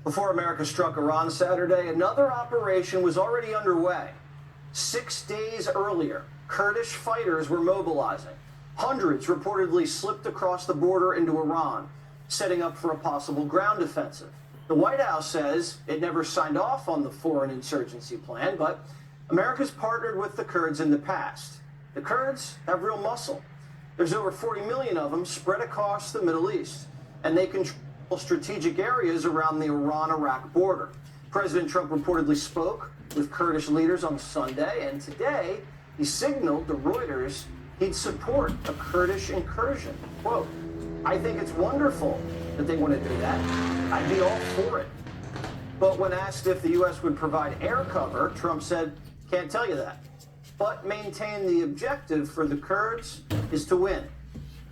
Before America struck Iran Saturday, another operation was already underway. 6 days earlier, Kurdish fighters were mobilizing. Hundreds reportedly slipped across the border into Iran, setting up for a possible ground offensive. The White House says it never signed off on the foreign insurgency plan, but America's partnered with the Kurds in the past. The Kurds have real muscle. There's over 40 million of them spread across the Middle East, and they control strategic areas around the Iran-Iraq border. President Trump reportedly spoke with Kurdish leaders on Sunday, and today he signaled to Reuters he'd support a Kurdish incursion. Quote, "I think it's wonderful that they want to do that. I'd be all for it." But when asked if the U.S. would provide air cover, Trump said, "Can't tell you that," but maintained the objective for the Kurds is to win.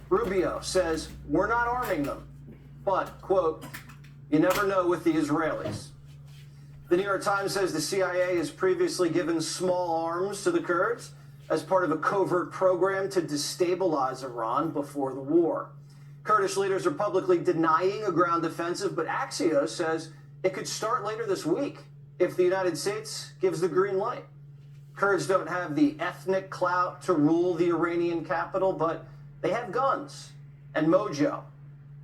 Rubio says, "We're not arming them, but," quote, "you never know with the Israelis." The New York Times says the CIA has previously given small arms to the Kurds as part of a covert program to destabilize Iran before the war. Kurdish leaders are publicly denying a ground offensive, but Axios says it could start later this week if the United States gives the green light. Kurds don't have the ethnic clout to rule the Iranian capital, but they have guns and mojo.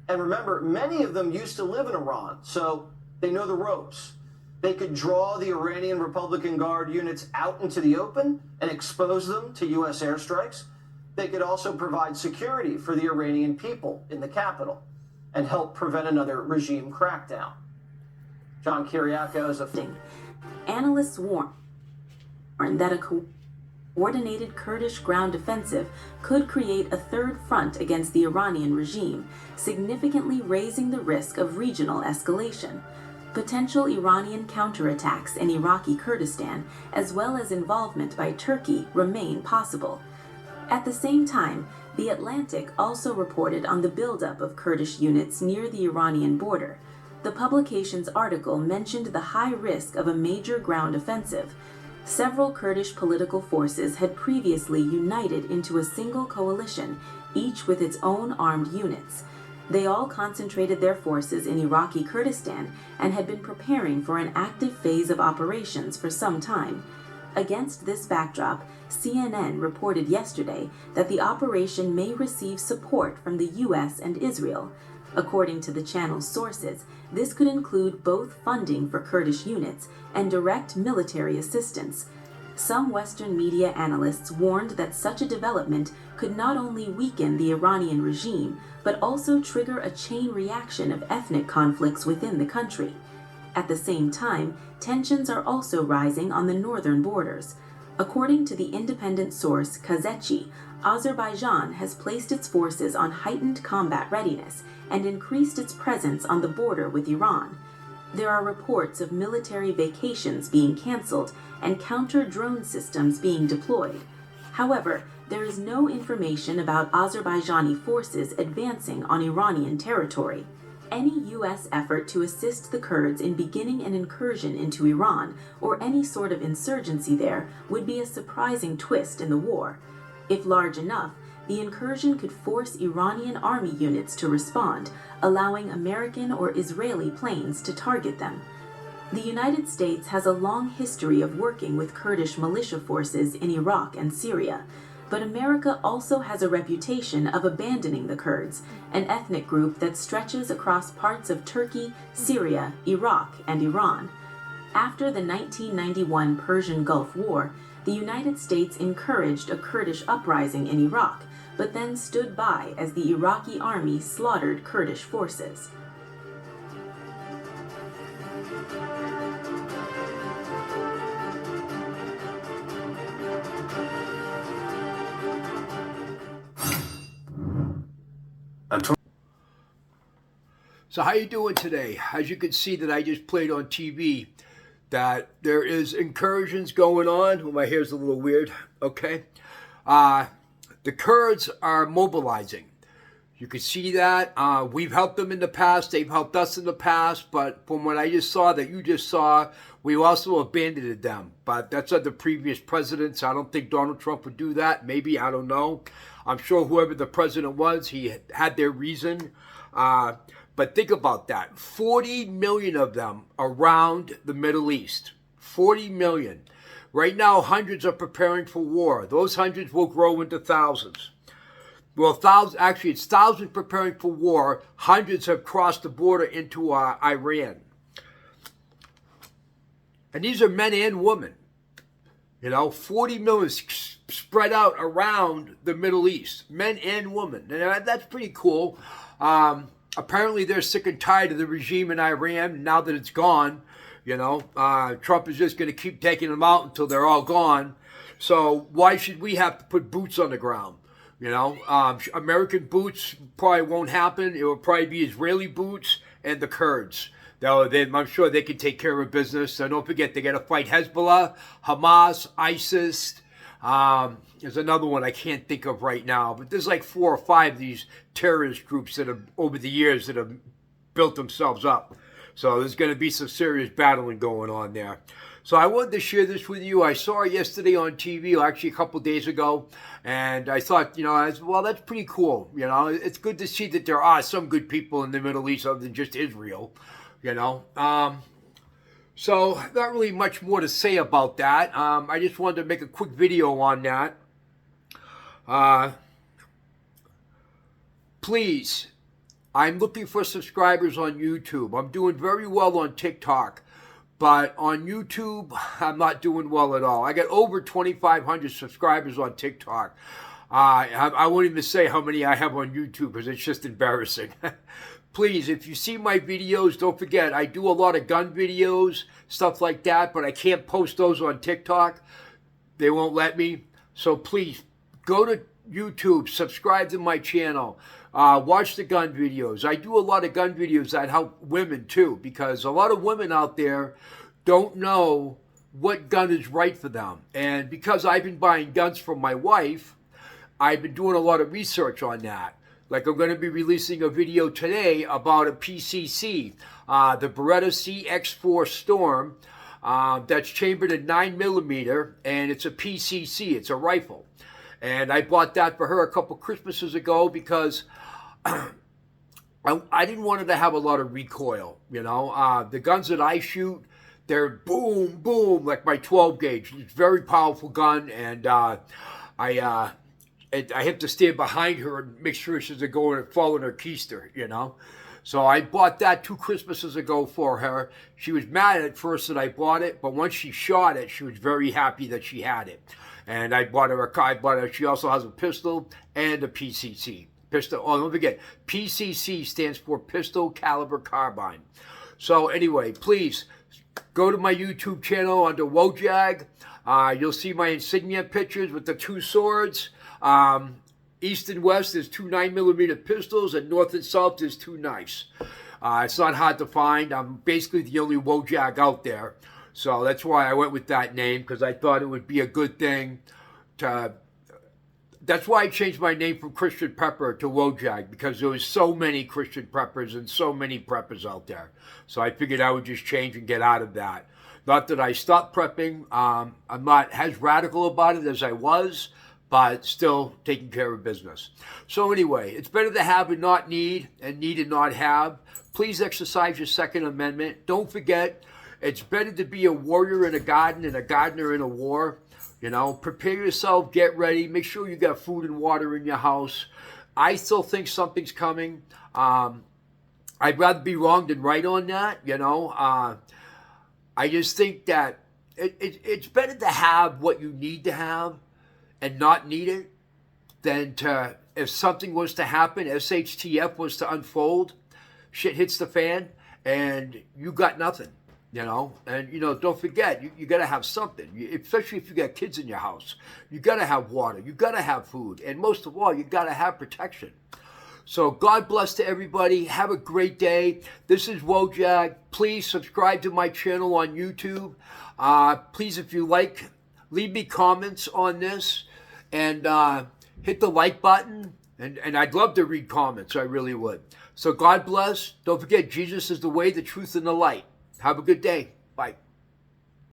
And remember, many of them used to live in Iran, so they know the ropes. They could draw the Iranian Republican Guard units out into the open and expose them to U.S. airstrikes. They could also provide security for the Iranian people in the capital and help prevent another regime crackdown. John Kiriakou is a... Analysts warn that a coordinated Kurdish ground offensive could create a third front against the Iranian regime, significantly raising the risk of regional escalation. Potential Iranian counterattacks in Iraqi Kurdistan, as well as involvement by Turkey, remain possible. At the same time, The Atlantic also reported on the buildup of Kurdish units near the Iranian border. The publication's article mentioned the high risk of a major ground offensive. Several Kurdish political forces had previously united into a single coalition, each with its own armed units. They all concentrated their forces in Iraqi Kurdistan and had been preparing for an active phase of operations for some time. Against this backdrop, CNN reported yesterday that the operation may receive support from the U.S. and Israel. According to the channel's sources, this could include both funding for Kurdish units and direct military assistance. Some Western media analysts warned that such a development could not only weaken the Iranian regime, but also trigger a chain reaction of ethnic conflicts within the country. At the same time, tensions are also rising on the northern borders. According to the independent source Kazechi, Azerbaijan has placed its forces on heightened combat readiness and increased its presence on the border with Iran. There are reports of military vacations being canceled and counter-drone systems being deployed. However, there is no information about Azerbaijani forces advancing on Iranian territory. Any U.S. effort to assist the Kurds in beginning an incursion into Iran or any sort of insurgency there would be a surprising twist in the war. If large enough, the incursion could force Iranian army units to respond, allowing American or Israeli planes to target them. The United States has a long history of working with Kurdish militia forces in Iraq and Syria, but America also has a reputation of abandoning the Kurds, an ethnic group that stretches across parts of Turkey, Syria, Iraq, and Iran. After the 1991 Persian Gulf War, the United States encouraged a Kurdish uprising in Iraq, but then stood by as the Iraqi army slaughtered Kurdish forces. So how you doing today? As you can see that I just played on TV that there is incursions going on. Well, my hair's a little weird, okay? The Kurds are mobilizing. You can see that. We've helped them in the past. They've helped us in the past. But from what I just saw, that you just saw, we also abandoned them. But that's under previous presidents. I don't think Donald Trump would do that. Maybe, I don't know. I'm sure whoever the president was, he had their reason. But think about that. 40 million of them around the Middle East. 40 million. Right now, hundreds are preparing for war. Those hundreds will grow into thousands. Well, actually, it's thousands preparing for war. Hundreds have crossed the border into Iran. And these are men and women. 40 million spread out around the Middle East. Men and women. And that's pretty cool. Apparently, they're sick and tired of the regime in Iran now that it's gone. Trump is just going to keep taking them out until they're all gone. So why should we have to put boots on the ground? American boots probably won't happen. It will probably be Israeli boots and the Kurds. I'm sure they can take care of business. So don't forget, they got to fight Hezbollah, Hamas, ISIS. There's another one I can't think of right now, but there's like 4 or 5 of these terrorist groups that have, over the years, that have built themselves up. So there's going to be some serious battling going on there. So I wanted to share this with you. I saw it yesterday on TV, or actually a couple days ago, and I thought, well, that's pretty cool. It's good to see that there are some good people in the Middle East other than just Israel. So not really much more to say about that. I just wanted to make a quick video on that. Please, I'm looking for subscribers on YouTube. I'm doing very well on TikTok. But on YouTube, I'm not doing well at all. I got over 2,500 subscribers on TikTok. I won't even say how many I have on YouTube because it's just embarrassing. Please, if you see my videos, don't forget, I do a lot of gun videos, stuff like that, but I can't post those on TikTok. They won't let me. So please, go to YouTube, subscribe to my channel. Watch the gun videos. I do a lot of gun videos that help women too, because a lot of women out there don't know what gun is right for them. And because I've been buying guns from my wife, I've been doing a lot of research on that. Like I'm going to be releasing a video today about a PCC, the Beretta CX4 Storm, that's chambered in 9mm, and it's a PCC, it's a rifle. And I bought that for her a couple Christmases ago because I didn't want her to have a lot of recoil, The guns that I shoot, they're boom, boom, like my 12 gauge. It's a very powerful gun, and I have to stand behind her and make sure she doesn't go and fall in her keister, So I bought that 2 Christmases ago for her. She was mad at first that I bought it, but once she shot it, she was very happy that she had it. And I bought her a car. She also has a pistol and a PCC. Pistol. Oh, don't forget, PCC stands for Pistol Caliber Carbine. So anyway, please go to my YouTube channel under Wojak. You'll see my insignia pictures with the 2 swords. East and west is 2 9mm pistols, and north and south is 2 knives. It's not hard to find. I'm basically the only Wojak out there. So that's why I went with that name, because I thought it would be a good thing to... That's why I changed my name from Christian Prepper to Wojak, because there was so many Christian preppers and so many preppers out there. So I figured I would just change and get out of that. Not that I stopped prepping. I'm not as radical about it as I was, but still taking care of business. So anyway, it's better to have and not need, and need and not have. Please exercise your Second Amendment. Don't forget, it's better to be a warrior in a garden and a gardener in a war. Prepare yourself, get ready, make sure you got food and water in your house. I still think something's coming. I'd rather be wrong than right on that, I just think that it's better to have what you need to have and not need it than to, if something was to happen, SHTF was to unfold, shit hits the fan, and you got nothing. And don't forget, you got to have something, especially if you got kids in your house. You got to have water, you got to have food, and most of all, you got to have protection. So God bless to everybody. Have a great day. This is Wojak. Please subscribe to my channel on YouTube. Please, if you like, leave me comments on this, and hit the like button, and I'd love to read comments. I really would. So God bless. Don't forget, Jesus is the way, the truth, and the light. Have a good day. Bye.